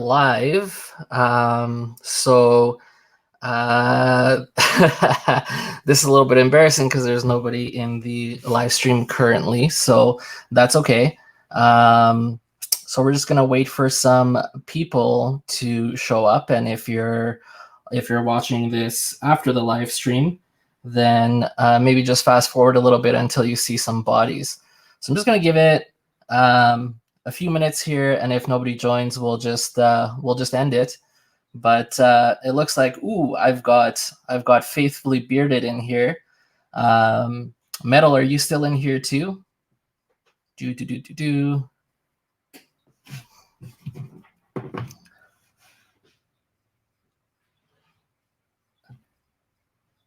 live. Uh, this is a little bit embarrassing because there's nobody in the live stream currently, so that's okay. So we're just gonna wait for some people to show up, and if you're watching this after the live stream, then maybe just fast forward a little bit until you see some bodies. So I'm just gonna give it a few minutes here, and if nobody joins, we'll just end it. But it looks like, ooh, I've got Faithfully Bearded in here. Metal, are you still in here too?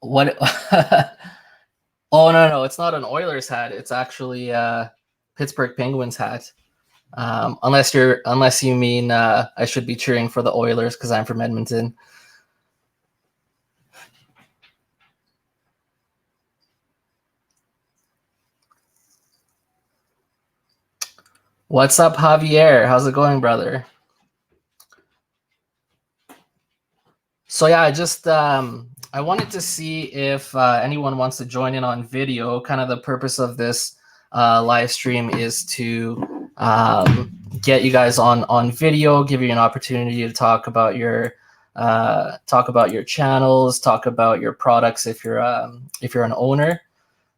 What? Oh no, it's not an Oilers hat. It's actually Pittsburgh Penguins hat. Unless you mean I should be cheering for the Oilers because I'm from Edmonton. What's up, Javier? How's it going, brother? So yeah, I just I wanted to see if anyone wants to join in on video. Kind of the purpose of this live stream is to get you guys on video, give you an opportunity to talk about your channels, talk about your products if you're an owner.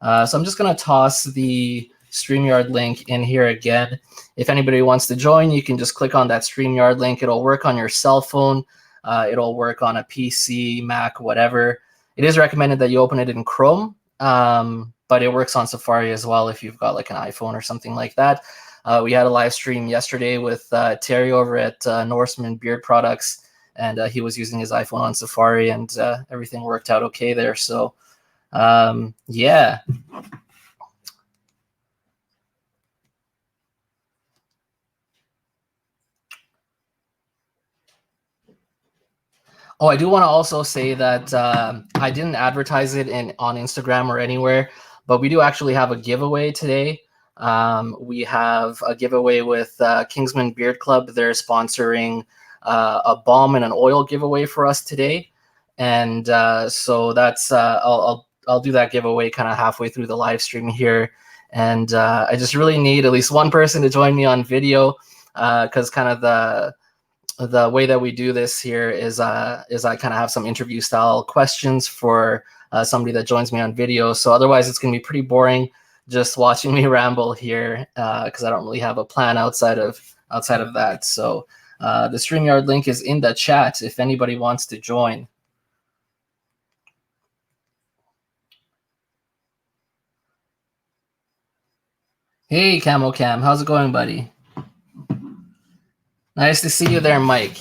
So I'm just gonna toss the StreamYard link in here again. If anybody wants to join, you can just click on that StreamYard link. It'll work on your cell phone. It'll work on a PC, Mac, whatever. It is recommended that you open it in Chrome, but it works on Safari as well if you've got like an iPhone or something like that. We had a live stream yesterday with Terry over at Norseman Beard Products, and he was using his iPhone on Safari, and everything worked out okay there. So yeah. Oh, I do want to also say that I didn't advertise it on Instagram or anywhere, but we do actually have a giveaway today. We have a giveaway with Kingsman Beard Club. They're sponsoring a balm and an oil giveaway for us today, and so that's I'll do that giveaway kind of halfway through the live stream here, and I just really need at least one person to join me on video because kind of the way that we do this here is I kind of have some interview style questions for somebody that joins me on video. So otherwise it's going to be pretty boring just watching me ramble here because I don't really have a plan outside of that. So the StreamYard link is in the chat if anybody wants to join. Hey, Camo Cam, how's it going, buddy? Nice to see you there, Mike.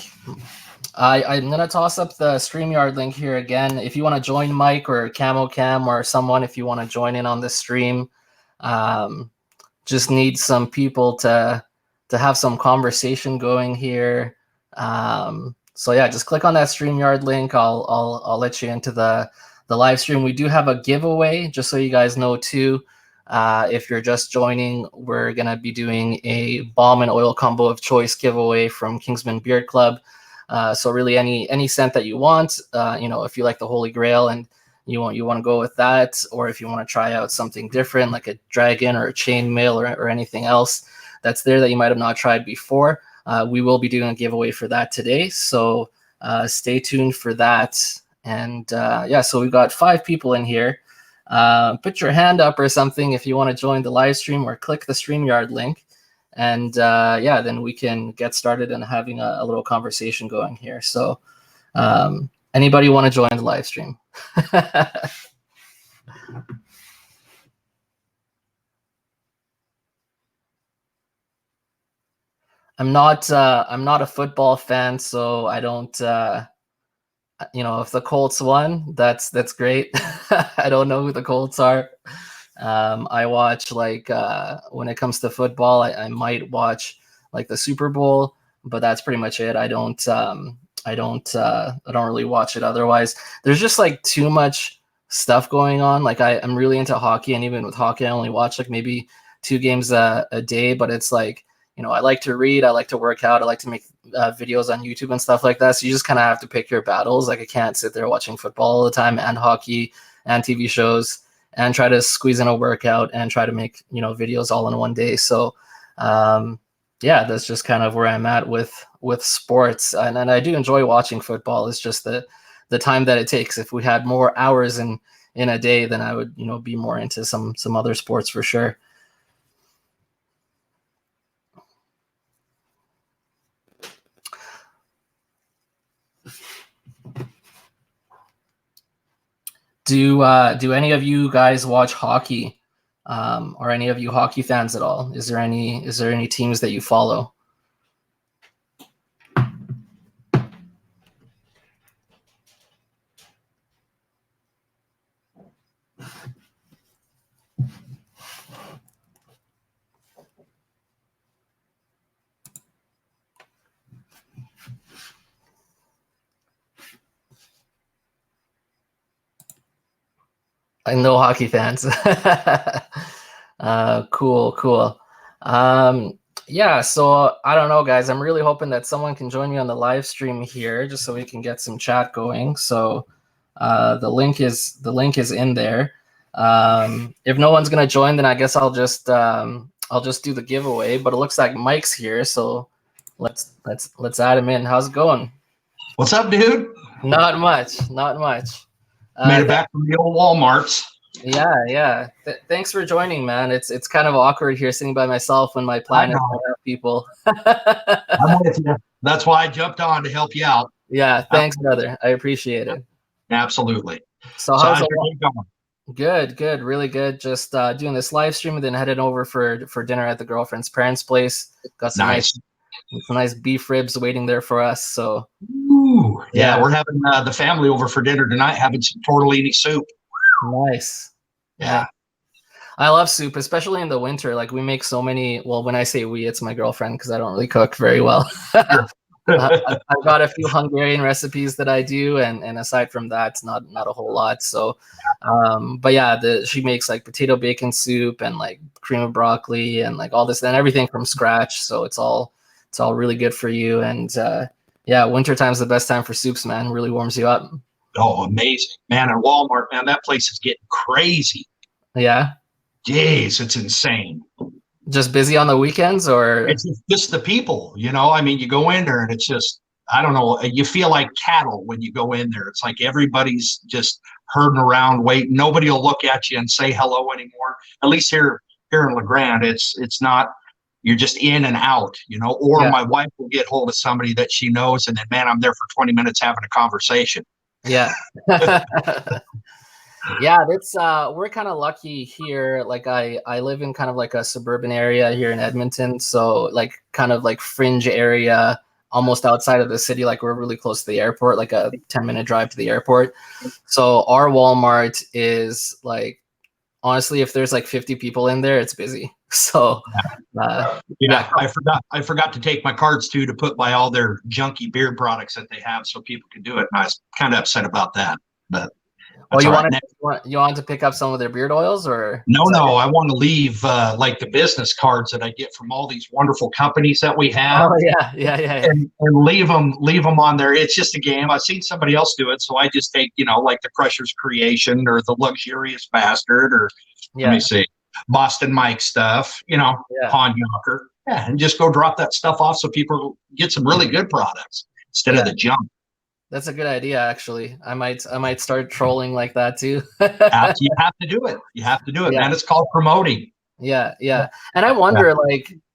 I'm going to toss up the StreamYard link here again. If you want to join Mike or Camo Cam or someone, if you want to join in on the stream, just need some people to have some conversation going here. So yeah, just click on that StreamYard link. I'll let you into the live stream. We do have a giveaway, just so you guys know too. If you're just joining, we're going to be doing a balm and oil combo of choice giveaway from Kingsman Beard Club. So really any scent that you want, if you like the Holy Grail and you want to go with that, or if you want to try out something different like a dragon or a chainmail or anything else that's there that you might have not tried before, we will be doing a giveaway for that today. So stay tuned for that. And yeah, so we've got 5 people in here. Put your hand up or something if you want to join the live stream, or click the StreamYard link. And yeah, then we can get started and having a little conversation going here. So anybody want to join the live stream? I'm not a football fan, so I don't if the Colts won, that's great. I don't know who the Colts are. I watch like when it comes to football, I might watch like the Super Bowl, but that's pretty much it. I don't really watch it otherwise. There's just like too much stuff going on. Like I'm really into hockey, and even with hockey, I only watch like maybe 2 games a day. But it's like, I like to read, I like to work out, I like to videos on YouTube and stuff like that. So you just kind of have to pick your battles. Like I can't sit there watching football all the time and hockey and TV shows and try to squeeze in a workout and try to make, videos all in one day. So yeah, that's just kind of where I'm at with sports. And I do enjoy watching football. It's just the time that it takes. If we had more hours in a day, then I would, be more into some other sports for sure. Do any of you guys watch hockey? Are any of you hockey fans at all? Is there any teams that you follow? No hockey fans. Cool. Yeah, so I don't know, guys. I'm really hoping that someone can join me on the live stream here, just so we can get some chat going. So the link is in there. If no one's gonna join, then I guess I'll just do the giveaway. But it looks like Mike's here, so let's add him in. How's it going? What's up, dude? Not much. Made it back from the old Walmarts. Yeah. Thanks for joining, man. It's kind of awkward here sitting by myself when my plan is to have people. I'm with you. That's why I jumped on to help you out. Yeah, thanks, brother. I appreciate it. Absolutely. So how's it going? Good, really good. Just doing this live stream and then headed over for dinner at the girlfriend's parents' place. Got some nice beef ribs waiting there for us. So ooh, yeah, we're having the family over for dinner tonight, having some tortellini soup. Nice. Yeah. I love soup, especially in the winter. Like we make so many, well, when I say we, it's my girlfriend because I don't really cook very well. I've got a few Hungarian recipes that I do, and aside from that, it's not a whole lot. So, but yeah, she makes like potato bacon soup and like cream of broccoli and like all this and everything from scratch. So it's all really good for you. And yeah, wintertime's the best time for soups, man. Really warms you up. Oh, amazing, man! And Walmart, man, that place is getting crazy. Yeah. Jeez, it's insane. Just busy on the weekends, or it's just the people, I mean, you go in there and it's just, I don't know, you feel like cattle when you go in there. It's like everybody's just herding around, waiting. Nobody will look at you and say hello anymore. At least here in La Grande, it's not, you're just in and out, or yeah. My wife will get hold of somebody that she knows, and then, man, I'm there for 20 minutes having a conversation. Yeah. Yeah, that's we're kind of lucky here. Like I live in kind of like a suburban area here in Edmonton, so like kind of like fringe area, almost outside of the city. Like we're really close to the airport, like a 10-minute drive to the airport. So our Walmart is like, honestly, if there's like 50 people in there, it's busy. So yeah, I forgot to take my cards to put by all their junky beer products that they have, so people can do it. And I was kind of upset about that, but. Oh, you want to pick up some of their beard oils, or no? I want to leave like the business cards that I get from all these wonderful companies that we have. Oh yeah. And leave them on there. It's just a game. I've seen somebody else do it, so I just take like the Crusher's Creation or the Luxurious Bastard, or let me see, Boston Mike stuff. Honyaker, and just go drop that stuff off so people get some really good products instead of the junk. That's a good idea, actually. I might start trolling like that too. You have to do it. Yeah. Man. It's called promoting. Yeah. And I wonder,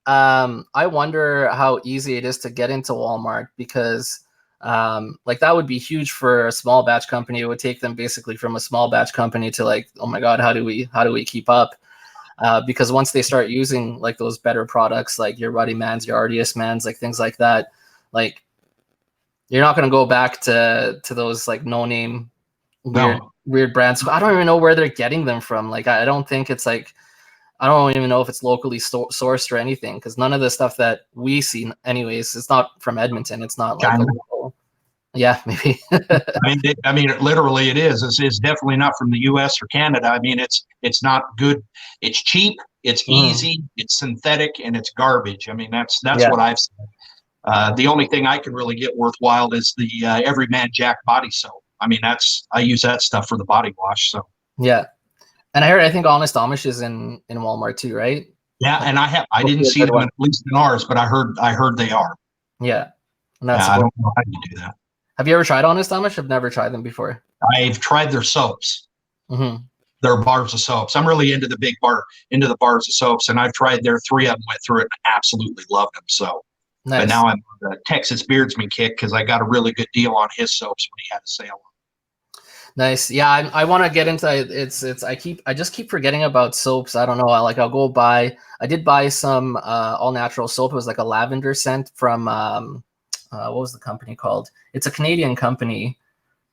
I wonder how easy it is to get into Walmart, because like that would be huge for a small batch company. It would take them basically from a small batch company to like, oh my God, how do we keep up? Because once they start using like those better products, like your Ruddy Mans, your Ardius Mans, like things like that, like you're not going to go back to those like no-name weird brands. I don't even know where they're getting them from. Like, I don't think it's like, I don't even know if it's locally sourced or anything, because none of the stuff that we see anyways, it's not from Edmonton. It's not like yeah, maybe. I mean, literally it is. It's definitely not from the US or Canada. I mean, it's not good. It's cheap. It's easy. It's synthetic, and it's garbage. I mean, that's what I've seen. The only thing I can really get worthwhile is the Everyman Jack body soap. I mean, I use that stuff for the body wash. So Yeah. And I think Honest Amish is in Walmart too, right? yeah, and I didn't Hopefully a see good them one. at least in ours, but I heard they are. Yeah. And that's I don't know how you do that. Have you ever tried Honest Amish? I've never tried them before. I've tried their soaps. Mm-hmm. Their bars of soaps. I'm really into the bars of soaps, and I've tried their 3 of them, went through it and absolutely loved them. So, Nice. but now I'm on the Texas Beardsman kick because I got a really good deal on his soaps when he had a sale. Nice. Yeah, I want to get into it's I just keep forgetting about soaps. I don't know. I'll go buy. I did buy some all natural soap. It was like a lavender scent from what was the company called? It's a Canadian company.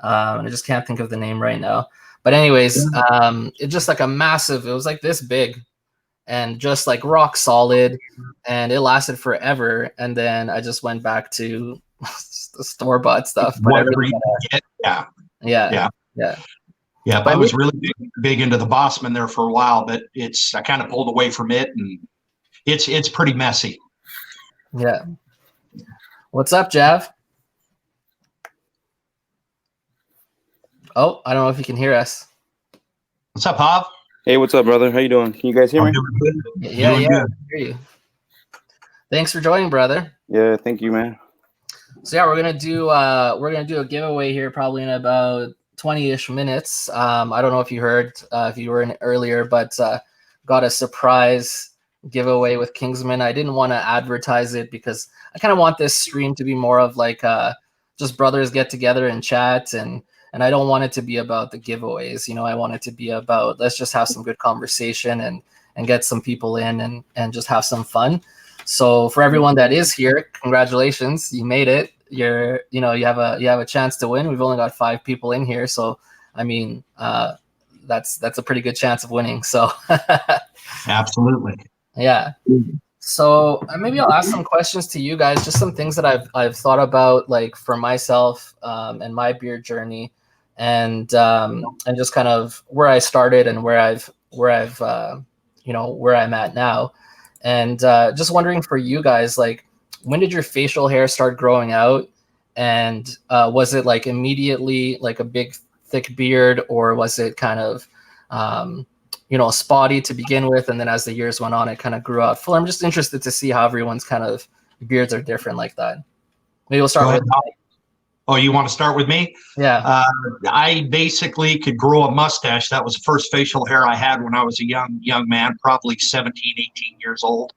And I just can't think of the name right now. But anyways, it's just like a massive. It was like this big, and just like rock solid, and it lasted forever. And then I just went back to the store bought stuff. But yeah. But I was really big into the Bossman there for a while, but I kind of pulled away from it, and it's pretty messy. Yeah. What's up, Jav? Oh, I don't know if you can hear us. What's up, Hav? Hey, what's up, brother? How you doing? Can you guys hear me? Yeah, I hear you. Thanks for joining, brother. Yeah, thank you, man. So yeah, we're gonna do a giveaway here probably in about 20-ish minutes. I don't know if you heard if you were in earlier, but got a surprise giveaway with Kingsman. I didn't want to advertise it because I kind of want this stream to be more of like just brothers get together and chat, and I don't want it to be about the giveaways. You know, I want it to be about let's just have some good conversation and get some people in and just have some fun. So for everyone that is here, congratulations, you made it. You have a chance to win. We've only got 5 people in here, so I mean that's a pretty good chance of winning. So absolutely, yeah. So maybe I'll ask some questions to you guys, just some things that I've thought about, like for myself and my beer journey, and just kind of where I started and where I'm at now. And just wondering for you guys, like, when did your facial hair start growing out? And was it like immediately like a big thick beard, or was it kind of, spotty to begin with? And then as the years went on, it kind of grew out full. I'm just interested to see how everyone's kind of beards are different like that. Maybe we'll start with. Oh, you want to start with me? Yeah. I basically could grow a mustache. That was the first facial hair I had when I was a young man, probably 17, 18 years old.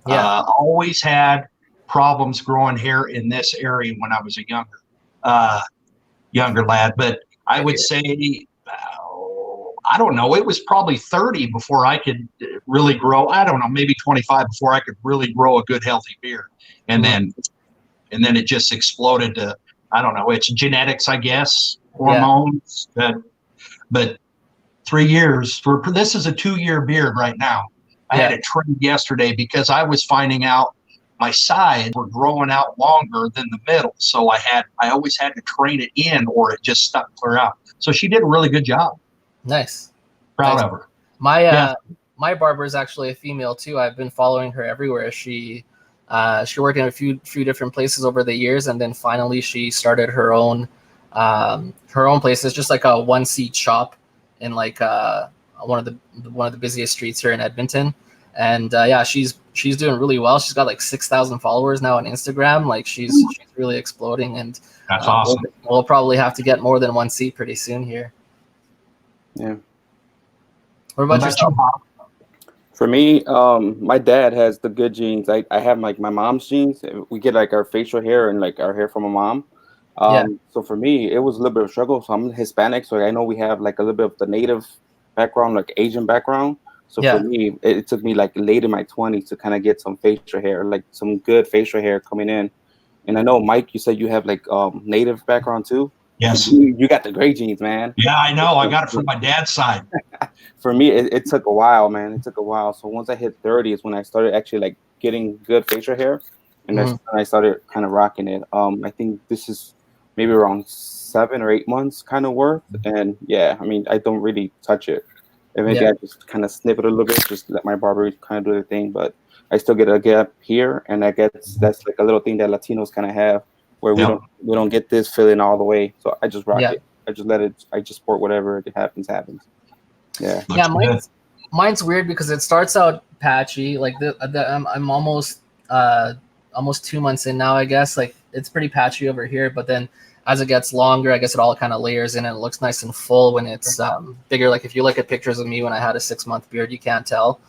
Yeah. Always had problems growing hair in this area when I was a younger lad. But I would say, I don't know, it was probably 30 before I could really grow. I don't know, maybe 25 before I could really grow a good, healthy beard. And then it just exploded to, I don't know, it's genetics, I guess, hormones. Yeah. But 3 years, this is a 2-year beard right now. I had it trimmed yesterday because I was finding out my sides were growing out longer than the middle. So I always had to train it in, or it just stuck clear out. So she did a really good job. Nice. Proud of her. My barber is actually a female too. I've been following her everywhere. She worked in a few different places over the years, and then finally she started her own place. It's just like a 1-seat shop in like one of the busiest streets here in Edmonton. And she's doing really well. She's got like 6,000 followers now on Instagram. Like she's really exploding, and that's awesome. We'll probably have to get more than 1 seat pretty soon here. Yeah. What about yourself? For me, my dad has the good genes. I have like my mom's genes. We get like our facial hair and like our hair from my mom. So for me, it was a little bit of a struggle. So I'm Hispanic, so I know we have like a little bit of the native background, like Asian background. So for me, it took me like late in my 20s to kind of get some facial hair, like some good facial hair coming in. And I know, Mike, you said you have like native background too. Yes. You got the great genes, man. Yeah, I know. I got it from my dad's side. For me, it took a while, man. It took a while. So once I hit 30 is when I started actually like getting good facial hair. And that's when I started kind of rocking it. I think this is maybe around 7 or 8 months kind of worth. And yeah, I mean, I don't really touch it. And maybe I just kind of snip it a little bit, just let my barber kind of do the thing. But I still get a gap here, and that's like a little thing that Latinos kind of have, where we Yep. don't get this filling all the way. So I just rock Yeah. it. I just let it. I just sport whatever it happens. Yeah. Yeah, Looks good. mine's weird because it starts out patchy. Like I'm almost 2 months in now, I guess. Like it's pretty patchy over here, but then as it gets longer, I guess it all kind of layers in and it looks nice and full when it's bigger. Like if you look at pictures of me when I had a 6-month beard, you can't tell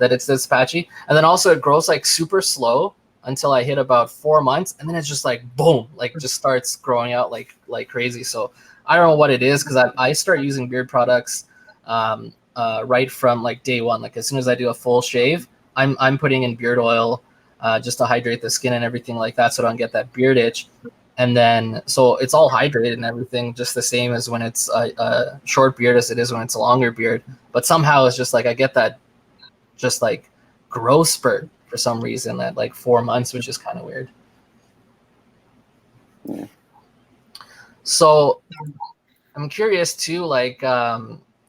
that it's this patchy. And then also it grows like super slow until I hit about 4 months, and then it's just like boom, like just starts growing out like crazy. So I don't know what it is because I start using beard products right from like day one. Like as soon as I do a full shave, I'm putting in beard oil just to hydrate the skin and everything like that, so I don't get that beard itch. And then so it's all hydrated and everything, just the same as when it's a short beard as it is when it's a longer beard. But somehow it's just like I get that just like growth spurt for some reason at like 4 months, which is kind of weird. Yeah. So I'm curious too, like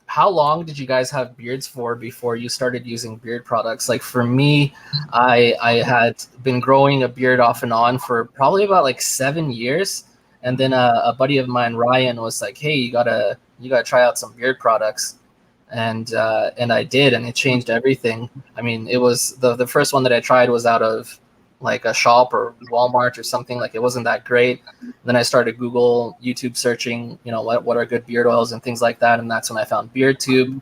how long did you guys have beards for before you started using beard products? Like for me, I had been growing a beard off and on for probably about like 7 years, and then a buddy of mine, Ryan, was like, "Hey, you gotta try out some beard products," and I did, and it changed everything. I mean, it was the first one that I tried was out of like a shop or Walmart or something. Like it wasn't that great. Then I started YouTube searching, what are good beard oils and things like that, and that's when I found BeardTube.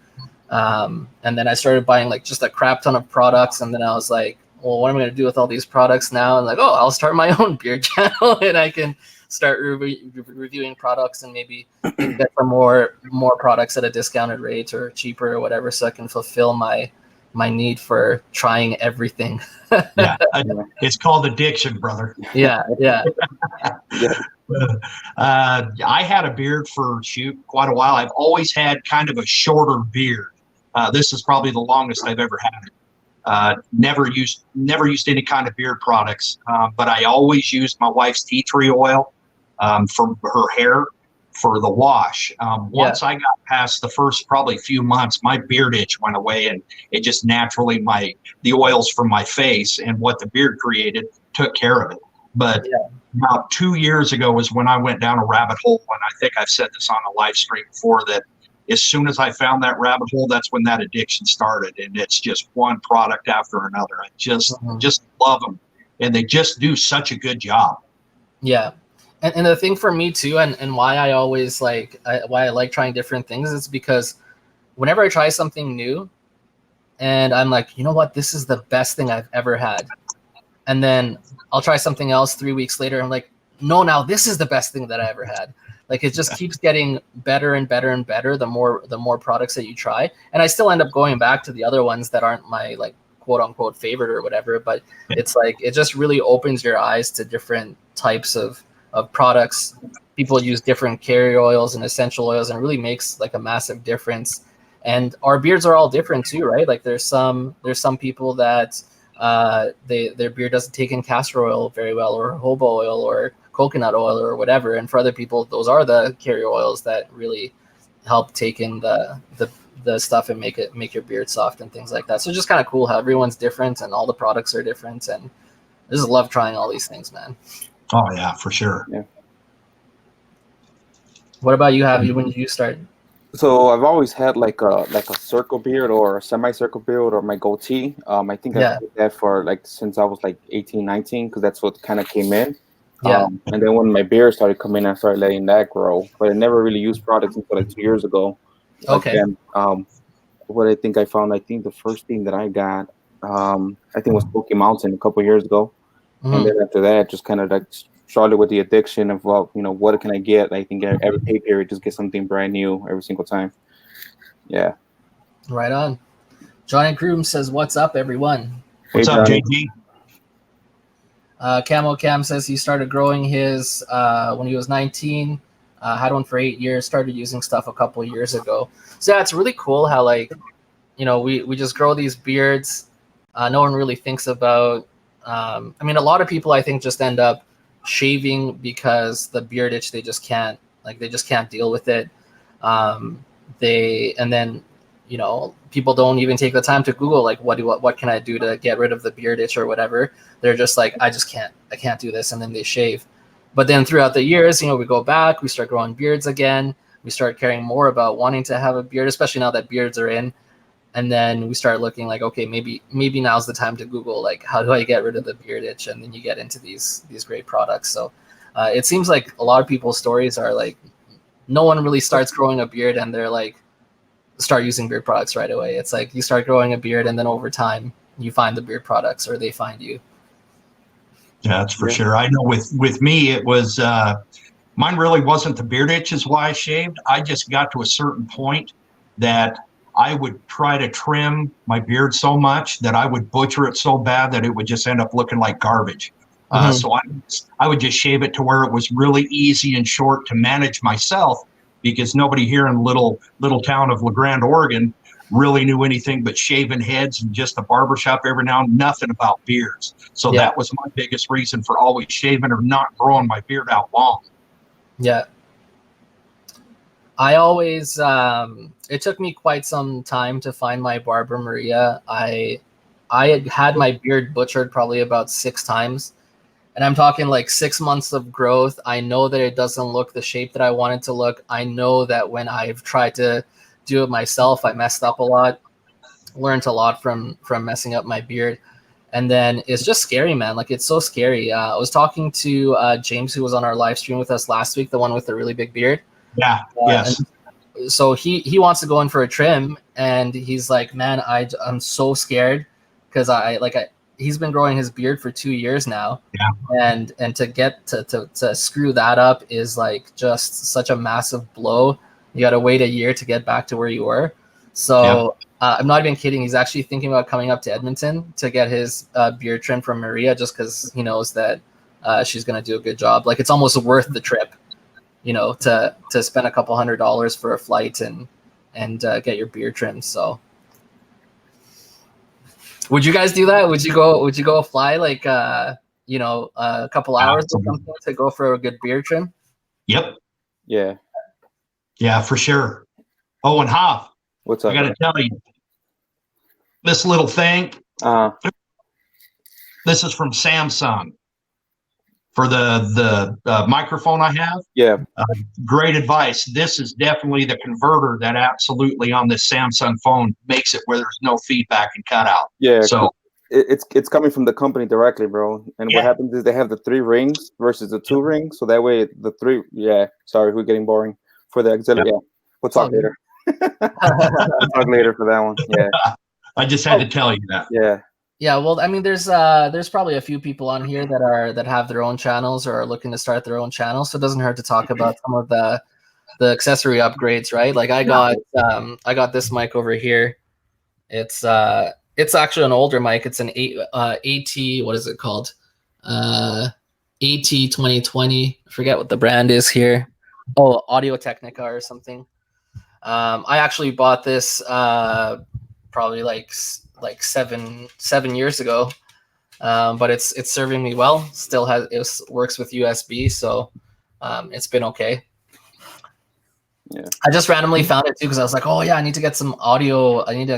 And then I started buying like just a crap ton of products, and then I was like, well, what am I going to do with all these products now? And like, oh, I'll start my own beard channel, and I can start reviewing products and maybe get some more products at a discounted rate or cheaper or whatever, so I can fulfill my need for trying everything. Yeah, it's called addiction, brother. Yeah. I had a beard for quite a while. I've always had kind of a shorter beard. This is probably the longest I've ever had it. Never used any kind of beard products, but I always used my wife's tea tree oil for her hair for the wash. Once I got past the first probably few months, my beard itch went away, and it just naturally the oils from my face and what the beard created took care of it. But about 2 years ago was when I went down a rabbit hole, and I think I've said this on a live stream before, that as soon as I found that rabbit hole, that's when that addiction started, and it's just one product after another. I just love them, and they just do such a good job. Yeah. And the thing for me too, and why I always why I like trying different things, is because whenever I try something new and I'm like, you know what, this is the best thing I've ever had. And then I'll try something else 3 weeks later. I'm like, no, now this is the best thing that I ever had. Like it just keeps getting better and better and better the more products that you try. And I still end up going back to the other ones that aren't my like quote unquote favorite or whatever. But it's like it just really opens your eyes to different types of products. People use different carrier oils and essential oils, and it really makes like a massive difference. And our beards are all different too, right? Like there's some people that their beard doesn't take in castor oil very well, or jojoba oil, or coconut oil, or whatever. And for other people, those are the carrier oils that really help take in the stuff and make your beard soft and things like that. So it's just kind of cool how everyone's different and all the products are different. And I just love trying all these things, man. Oh yeah, for sure. Yeah. What about you? When did you start? So I've always had like a circle beard or a semicircle beard or my goatee. I think I've had that for like since I was like 18, 19, because that's what kind of came in. Yeah. And then when my beard started coming, I started letting that grow. But I never really used products until like 2 years ago. Okay. And, what I think the first thing that I got, I think was Smoky Mountain a couple of years ago. Mm-hmm. And then after that, just kind of like started with the addiction of, well, what can I get? I think every pay period, just get something brand new every single time. Yeah. Right on. Johnny Groom says, "What's up, everyone?" What's up, JG? Camo Cam says he started growing his when he was 19. Had one for 8 years. Started using stuff a couple of years ago. So yeah, it's really cool how we just grow these beards. No one really thinks about. I mean, a lot of people I think just end up shaving because the beard itch, they just can't deal with it. And then you know, people don't even take the time to Google like what can I do to get rid of the beard itch or whatever. They're just like, I can't do this, and then they shave. But then throughout the years, you know, we go back, we start growing beards again, we start caring more about wanting to have a beard, especially now that beards are in. And then we start looking like, okay, maybe now's the time to Google like, how do I get rid of the beard itch? And then you get into these great products. So it seems like a lot of people's stories are like, no one really starts growing a beard and they're like, start using beard products right away. It's like you start growing a beard and then over time you find the beard products or they find you. Yeah, that's for sure. I know with me, it was, mine really wasn't the beard itch is why I shaved. I just got to a certain point that I would try to trim my beard so much that I would butcher it so bad that it would just end up looking like garbage. So I would just shave it to where it was really easy and short to manage myself, because nobody here in little town of La Grande, Oregon, really knew anything but shaving heads and just a barbershop every now and nothing about beards. So that was my biggest reason for always shaving or not growing my beard out long. Yeah. I always, it took me quite some time to find my barber, Maria. I had my beard butchered probably about 6 times. And I'm talking like 6 months of growth. I know that it doesn't look the shape that I want it to look. I know that when I've tried to do it myself, I messed up a lot, learned a lot from messing up my beard. And then it's just scary, man. Like, it's so scary. I was talking to James, who was on our live stream with us last week, the one with the really big beard. Yeah. Yes. So he wants to go in for a trim, and he's like, man, I'm so scared because he's been growing his beard for 2 years now. Yeah. And to get to screw that up is like just such a massive blow. You got to wait a year to get back to where you were. So I'm not even kidding. He's actually thinking about coming up to Edmonton to get his beard trim from Maria, just because he knows that she's going to do a good job. Like, it's almost worth the trip, you know, to spend a couple $100 for a flight and get your beard trimmed. So would you guys do that? Would you go fly like you know, a couple hours or something to go for a good beard trim? Yep. Yeah. Yeah, for sure. Oh, and Hoff, What's up? I got to tell you, this little thing, this is from Samsung for the microphone I have. Yeah. Great advice. This is definitely the converter that absolutely on this Samsung phone makes it where there's no feedback and cutout. Yeah. So it's coming from the company directly, bro. And what happens is they have the 3 rings versus the 2 rings. So that way the 3, sorry, we're getting boring for the auxiliary. Yeah. We'll talk later. We'll talk later for that one. Yeah. I just had to tell you that. Yeah. Yeah, well, I mean, there's probably a few people on here that have their own channels or are looking to start their own channels. So it doesn't hurt to talk about some of the accessory upgrades, right? Like I got this mic over here. It's actually an older mic. It's an AT, what is it called? AT 2020. I forget what the brand is here. Oh, Audio Technica or something. I actually bought this probably like 7 years ago, but it's serving me well. Still works with USB, so it's been okay. Yeah. I just randomly found it too because I was like, oh yeah, I need to get some audio. I need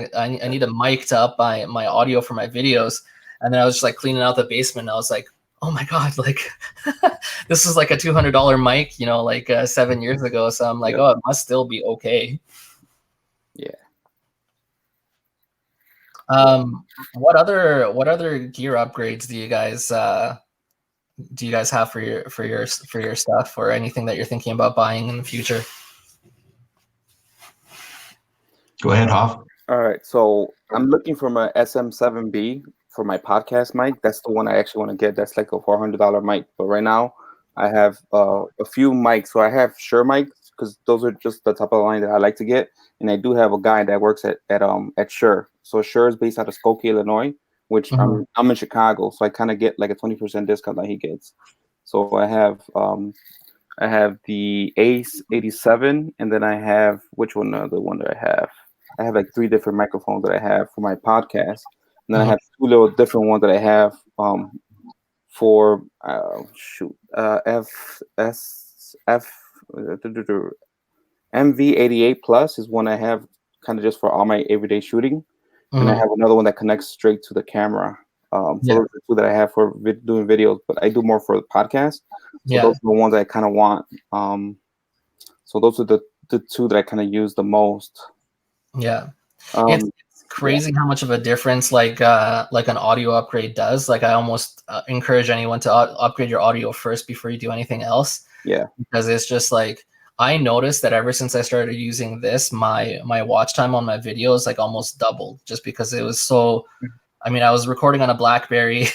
a mic to up my audio for my videos. And then I was just like cleaning out the basement. And I was like, oh my god, like this is like a $200 mic, you know, like 7 years ago. So I'm like, oh, it must still be okay. Yeah. What other gear upgrades do you guys have for your stuff, or anything that you're thinking about buying in the future? Go ahead, Hoff. All right. So I'm looking for my SM7B for my podcast mic. That's the one I actually want to get. That's like a $400 mic. But right now I have a few mics. So I have Shure mics because those are just the top of the line that I like to get. And I do have a guy that works at Shure. So Shure is based out of Skokie, Illinois, which I'm in Chicago. So I kind of get like a 20% discount that he gets. So I have the Ace 87, and then I have the one that I have. I have like 3 different microphones that I have for my podcast, and then I have 2 little different ones that I have for MV88 Plus is one I have kind of just for all my everyday shooting, and I Mhm. have another one that connects straight to the camera. So Yeah. those are the two that I have for doing videos, but I do more for the podcast. So Yeah. those are the ones I kind of want. So those are the two that I kind of use the most. Yeah. It's Um, crazy how much of a difference like an audio upgrade does. Like I almost encourage anyone to upgrade your audio first before you do anything else. Yeah. Because it's just like I noticed that ever since I started using this, my watch time on my videos like almost doubled just because it was so. I mean, I was recording on a BlackBerry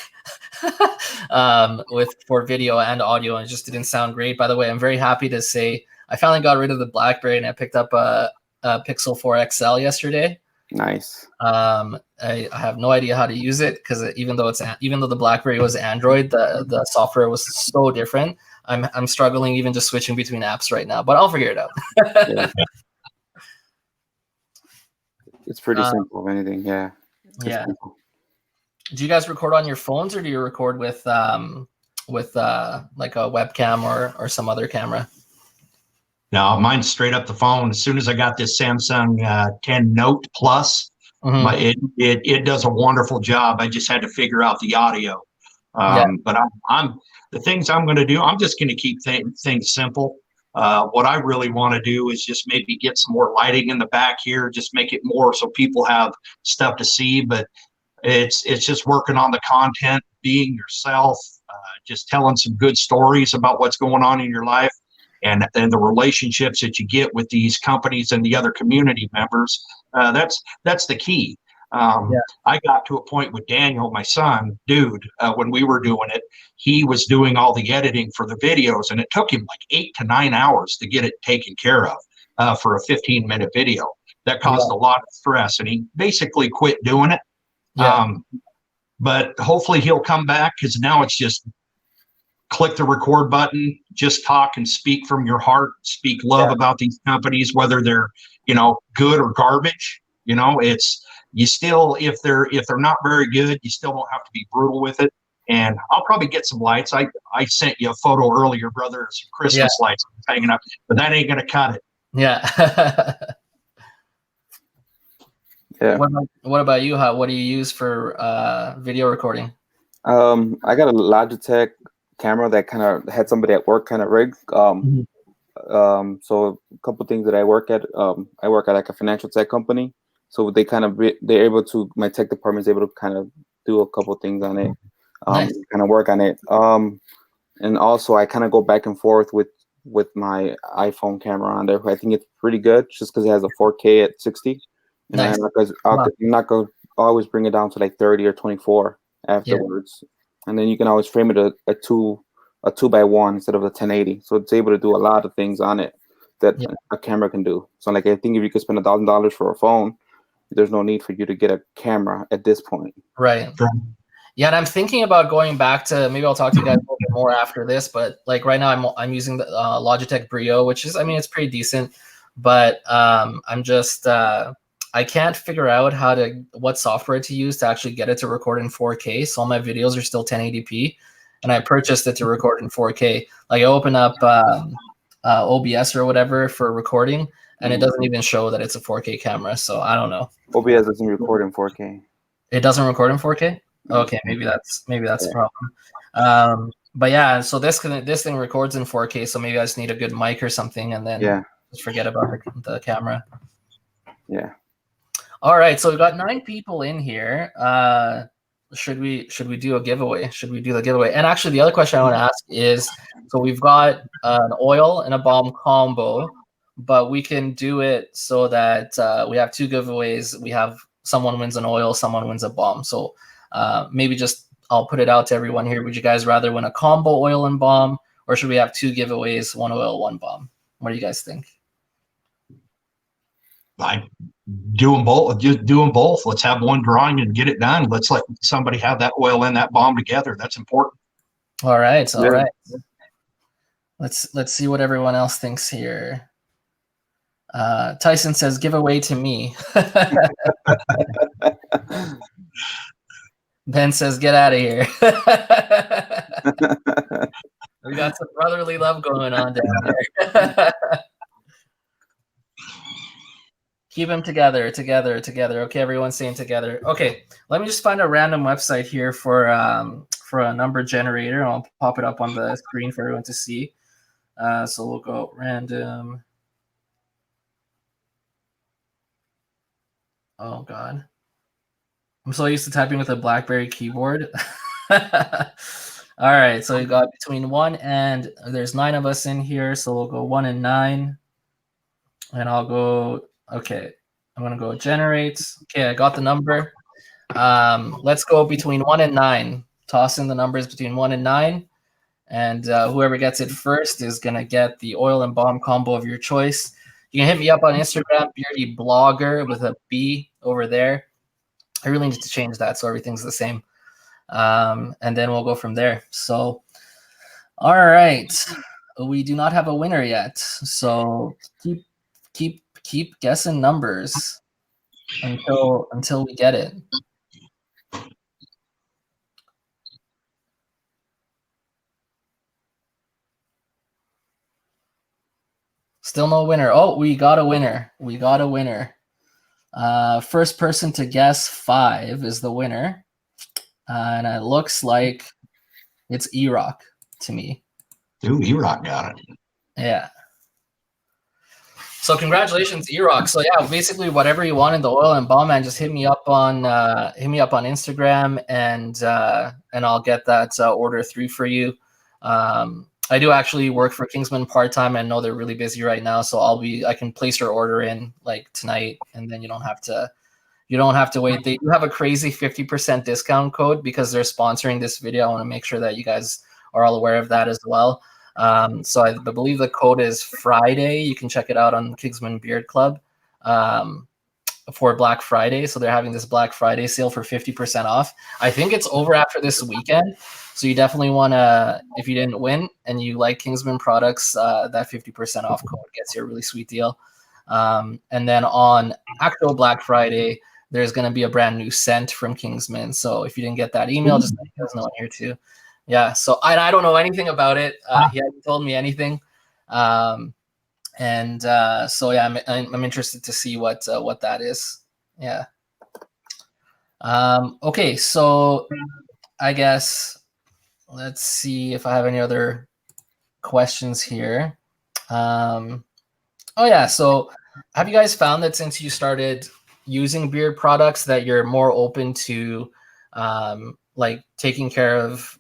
for video and audio, and it just didn't sound great. By the way, I'm very happy to say I finally got rid of the BlackBerry and I picked up a Pixel 4 XL yesterday. Nice. I have no idea how to use it because even though the BlackBerry was Android, the software was so different. I'm struggling even just switching between apps right now, but I'll figure it out. Yeah. It's pretty simple. If anything, yeah. Yeah. Do you guys record on your phones or do you record with like a webcam or some other camera? No, mine's straight up the phone. As soon as I got this Samsung 10 Note Plus, it does a wonderful job. I just had to figure out the audio. But I'm the things I'm going to do. I'm just going to keep things simple. What I really want to do is just maybe get some more lighting in the back here, just make it more so people have stuff to see. But it's just working on the content, being yourself, just telling some good stories about what's going on in your life, and the relationships that you get with these companies and the other community members. That's the key. I got to a point with Daniel, my son, when we were doing it, he was doing all the editing for the videos, and it took him like 8 to 9 hours to get it taken care of for a 15-minute video. That caused a lot of stress, and he basically quit doing it. But hopefully he'll come back, because now it's just click the record button, just talk and speak from your heart, speak love about these companies, whether they're, good or garbage. It's, you still, if they're not very good, you still don't have to be brutal with it. And I'll probably get some lights. I sent you a photo earlier, brother, some Christmas lights hanging up, but that ain't gonna cut it. Yeah. Yeah. What about you? What do you use for video recording? I got a Logitech camera that kind of had somebody at work kind of rigged. So a couple things that I work at like a financial tech company. So they're able to, my tech department is able to kind of do a couple things on it, Nice. kind of work on it. And also I kind of go back and forth with my iPhone camera on there. I think it's pretty good just because it has a 4K at 60. And Nice. I'm not going to always bring it down to like 30 or 24 afterwards. And then you can always frame it a 2x1 instead of a 1080. So it's able to do a lot of things on it that a camera can do. So like, I think if you could spend $1,000 for a phone, there's no need for you to get a camera at this point. Right. Yeah, and I'm thinking about going back to, maybe I'll talk to you guys a little bit more after this, but like right now I'm using the Logitech Brio, which is, I mean, it's pretty decent, but I'm just I can't figure out what software to use to actually get it to record in 4K. So all my videos are still 1080p, and I purchased it to record in 4K. Like I open up OBS or whatever for recording, and it doesn't even show that it's a 4K camera. So I don't know. OBS doesn't record in 4K. It doesn't record in 4K? Okay, maybe that's a problem. But yeah, so this thing records in 4K, so maybe I just need a good mic or something, and then just forget about the camera. Yeah. All right, so we've got 9 people in here. Should we do a giveaway? Should we do the giveaway? And actually, the other question I want to ask is, so we've got an oil and a bomb combo, but we can do it so that we have 2 giveaways. We have someone wins an oil, someone wins a bomb. So maybe just I'll put it out to everyone here. Would you guys rather win a combo oil and bomb, or should we have 2 giveaways, 1 oil, 1 bomb? What do you guys think? I do them both. Just do them both. Let's have one drawing and get it done. Let's let somebody have that oil and that bomb together. That's important. All right. All right. Let's see what everyone else thinks here. Tyson says, "Giveaway to me." Ben says, "Get out of here." We got some brotherly love going on down there. Keep them together. Okay, everyone's saying together. Okay, let me just find a random website here for a number generator. I'll pop it up on the screen for everyone to see. So we'll go random. Oh God, I'm so used to typing with a BlackBerry keyboard. All right, so we got between 1 and there's 9 of us in here, so we'll go 1 and 9, and I'll go. Okay, I'm gonna go generate. Okay, I got the number. Let's go between 1 and 9. Toss in the numbers between 1 and 9, and whoever gets it first is gonna get the oil and balm combo of your choice. You can hit me up on Instagram, Beardy Blogger with a B over there. I really need to change that so everything's the same. And then we'll go from there. So, all right, we do not have a winner yet. So keep guessing numbers until we get it. Still no winner. Oh, we got a winner. First person to guess 5 is the winner. And it looks like it's E-Rock to me. Dude, E-Rock got it. Yeah. So congratulations, E-Rock. So yeah, basically whatever you want in the oil and balm, man, just hit me up on Instagram, and I'll get that order through for you. I do actually work for Kingsman part-time. I know they're really busy right now, so I can place your order in like tonight, and then you don't have to wait. They do have a crazy 50% discount code because they're sponsoring this video. I want to make sure that you guys are all aware of that as well. So I believe the code is Friday. You can check it out on Kingsman Beard Club for Black Friday. So they're having this Black Friday sale for 50% off. I think it's over after this weekend. So you definitely want to, if you didn't win and you like Kingsman products, that 50% off code gets you a really sweet deal. And then on actual Black Friday, there's going to be a brand new scent from Kingsman. So if you didn't get that email, just let you guys know in here too. Yeah, so I don't know anything about it. He hasn't told me anything. So yeah, I'm interested to see what that is. Yeah. Okay, so I guess let's see if I have any other questions here. Oh yeah, so have you guys found that since you started using beard products that you're more open to like taking care of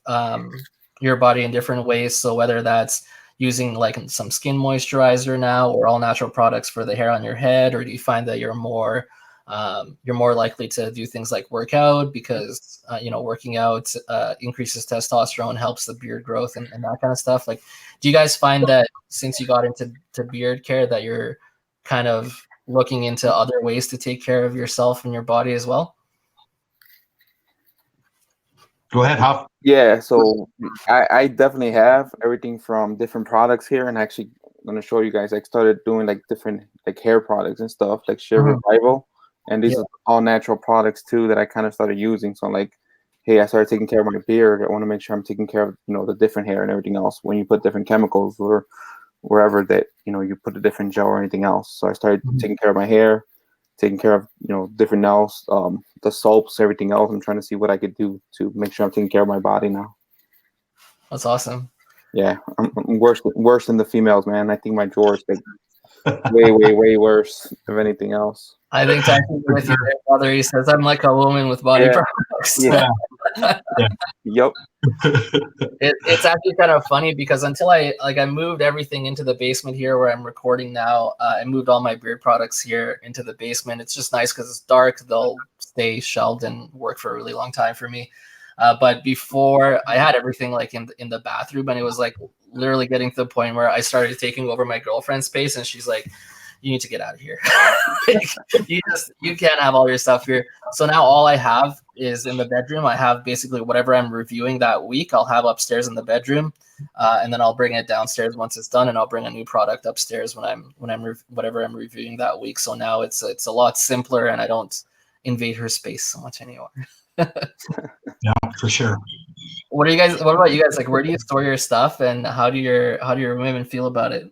your body in different ways? So whether that's using like some skin moisturizer now or all natural products for the hair on your head, or do you find that you're more likely to do things like work out because working out increases testosterone, helps the beard growth and that kind of stuff? Like, do you guys find that since you got into beard care that you're kind of looking into other ways to take care of yourself and your body as well? Go ahead, Huff. Yeah, so I definitely have everything from different products here, and actually I'm gonna show you guys. I started doing like different like hair products and stuff, like Sheer Revival, and these are all natural products too that I kind of started using. So I'm like, hey, I started taking care of my beard. I want to make sure I'm taking care of the different hair and everything else. When you put different chemicals or wherever that you put a different gel or anything else. So I started taking care of my hair, taking care of different nails, the soaps, everything else. I'm trying to see what I could do to make sure I'm taking care of my body now. That's awesome. Yeah, I'm worse than the females, man. I think my drawers like way worse of anything else. I think talking with your brother, he says I'm like a woman with body products. Yeah. Yep. It's actually kind of funny because until I moved everything into the basement here where I'm recording now, I moved all my beard products here into the basement. It's just nice because it's dark. They'll stay shelved and work for a really long time for me. But before, I had everything like in the bathroom, and it was like literally getting to the point where I started taking over my girlfriend's space, and she's like, you need to get out of here. You can't have all your stuff here. So now all I have is in the bedroom. I have basically whatever I'm reviewing that week, I'll have upstairs in the bedroom, and then I'll bring it downstairs once it's done, and I'll bring a new product upstairs when whatever I'm reviewing that week. So now it's a lot simpler, and I don't invade her space so much anymore. Yeah, for sure. What about you guys? Like, where do you store your stuff, and how do your women feel about it?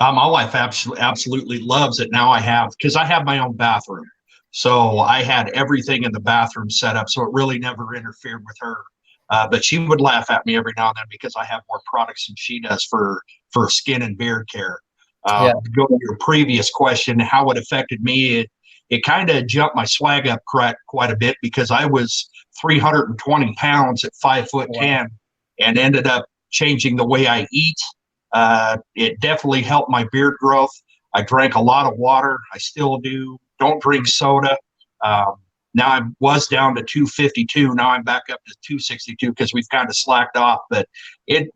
My wife absolutely loves it. Now I have, because I have my own bathroom. So I had everything in the bathroom set up. So it really never interfered with her. But she would laugh at me every now and then because I have more products than she does for skin and beard care. Yeah. To go to your previous question, how it affected me, it kind of jumped my swag up quite a bit because I was 320 pounds at 5'10" and ended up changing the way I eat. It definitely helped my beard growth. I drank a lot of water. I still do. Don't drink soda. Now I was down to 252. Now I'm back up to 262 because we've kind of slacked off. But it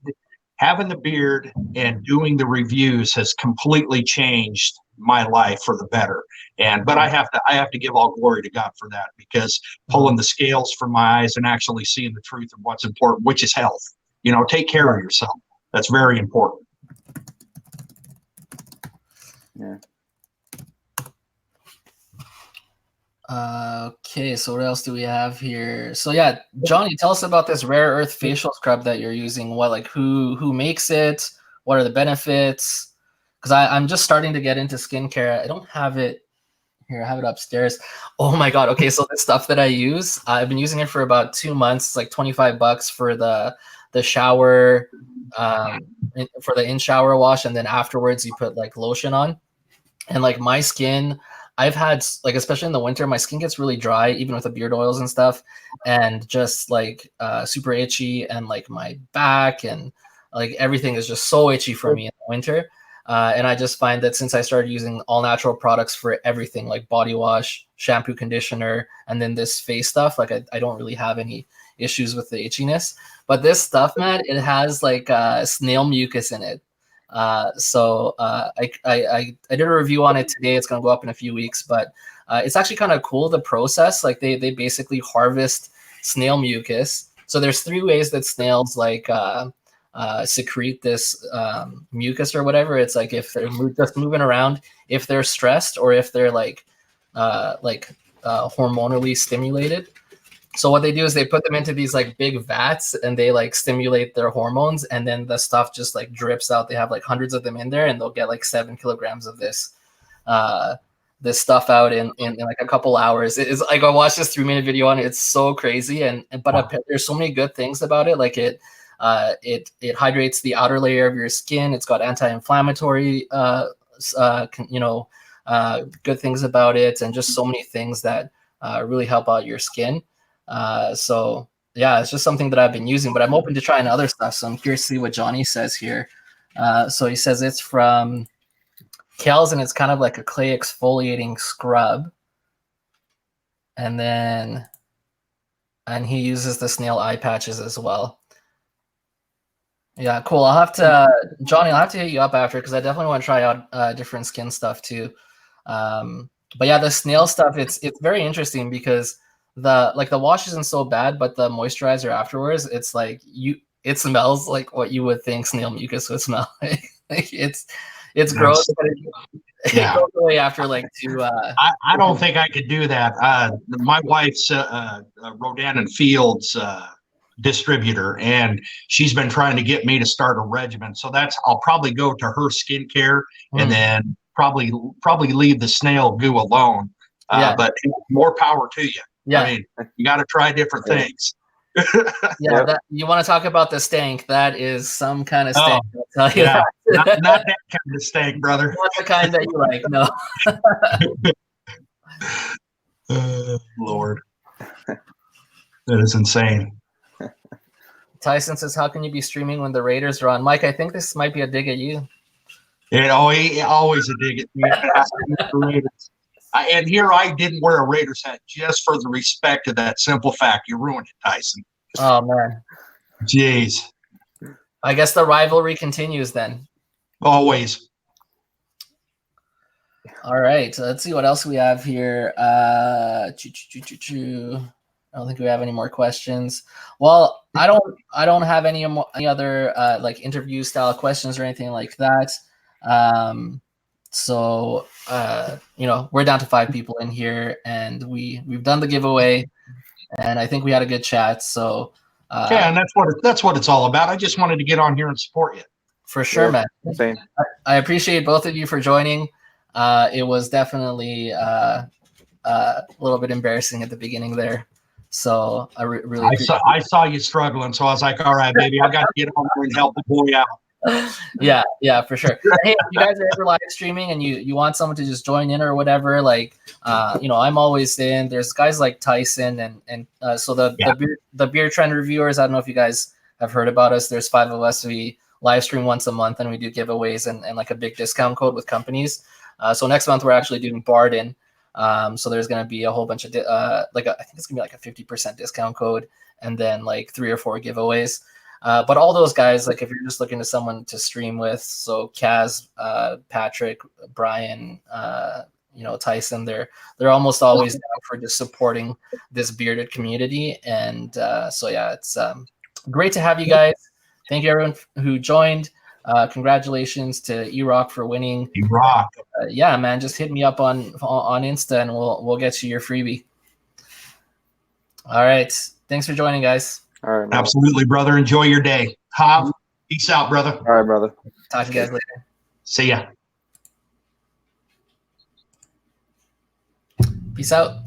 having the beard and doing the reviews has completely changed my life for the better. But I have to give all glory to God for that, because pulling the scales from my eyes and actually seeing the truth of what's important, which is health. Take care of yourself. That's very important. Yeah. Okay, so what else do we have here? So yeah, Johnny, tell us about this rare earth facial scrub that you're using. Who makes it? What are the benefits? Because I'm just starting to get into skincare. I don't have it here. I have it upstairs. Oh my God. Okay, so the stuff that I use, I've been using it for about 2 months. It's like $25 for the shower, for the in-shower wash, and then afterwards you put like lotion on. And like my skin, I've had like, especially in the winter, my skin gets really dry, even with the beard oils and stuff, and just like super itchy, and like my back and like everything is just so itchy for me in the winter. And I just find that since I started using all natural products for everything, like body wash, shampoo, conditioner, and then this face stuff, like I don't really have any issues with the itchiness. But this stuff, man, it has like snail mucus in it. I did a review on it today. It's going to go up in a few weeks, but it's actually kind of cool, the process. Like they basically harvest snail mucus. So there's 3 ways that snails like secrete this mucus or whatever. It's like if they're just moving around, if they're stressed, or if they're hormonally stimulated. So what they do is they put them into these like big vats, and they like stimulate their hormones, and then the stuff just like drips out. They have like hundreds of them in there, and they'll get like 7 kilograms of this stuff out in like a couple hours. It is like, I watched this 3-minute video on it. It's so crazy, but there's so many good things about it. Like it hydrates the outer layer of your skin. It's got anti-inflammatory good things about it, and just so many things that really help out your skin. So yeah, it's just something that I've been using, but I'm open to trying other stuff. So I'm curious to see what Johnny says here. So he says it's from Kels, and it's kind of like a clay exfoliating scrub. And he uses the snail eye patches as well. Yeah, cool. Johnny, I'll have to hit you up after, because I definitely want to try out different skin stuff too. But yeah, the snail stuff, it's very interesting, because the wash isn't so bad, but the moisturizer afterwards, it's like it smells like what you would think snail mucus would smell like. Like it's gross, but it goes away after like 2. I don't think I could do that. My wife's Rodan and Fields distributor, and she's been trying to get me to start a regimen. So I'll probably go to her skincare, and then probably leave the snail goo alone. But more power to you. Yeah. I mean, you got to try different things. You want to talk about the stank? That is some kind of stank. I'll tell you that. Not that kind of stank, brother. Not the kind that you like, no. Lord, that is insane. Tyson says, "How can you be streaming when the Raiders are on?" Mike, I think this might be a dig at you. Always a dig at me. And here I didn't wear a Raiders hat just for the respect of that simple fact. You ruined it, Tyson. Oh, man. Jeez. I guess the rivalry continues then. Always. All right. So let's see what else we have here. I don't think we have any more questions. Well, I don't have any other like interview style questions or anything like that. So we're down to 5 people in here, and we've done the giveaway, and I think we had a good chat. So and that's what it's all about. I just wanted to get on here and support you. For sure, Yeah, man. same. I appreciate both of you for joining. It was definitely a little bit embarrassing at the beginning there. So I really appreciate I saw you struggling, so I was like, all right, baby, I got to get on there and help the boy out. Yeah, for sure. Hey, if you guys are ever live streaming and you want someone to just join in or whatever, like I'm always in. There's guys like Tyson and so the beer trend reviewers. I don't know if you guys have heard about us. There's 5 of us. We live stream once a month and we do giveaways and like a big discount code with companies. So next month we're actually doing Barden. So there's gonna be a whole bunch of I think it's gonna be like a 50% discount code and then like 3 or 4 giveaways. But all those guys, like if you're just looking to someone to stream with, so Kaz, Patrick, Brian, Tyson, they're almost always down for just supporting this bearded community. And so yeah, it's great to have you guys. Thank you everyone who joined. Congratulations to E-Rock for winning. E-Rock. Yeah, man, just hit me up on Insta and we'll get you your freebie. All right, thanks for joining, guys. All right. Absolutely, brother. Enjoy your day. Hav, peace out, brother. All right, brother. Talk to you guys later. See ya. Peace out.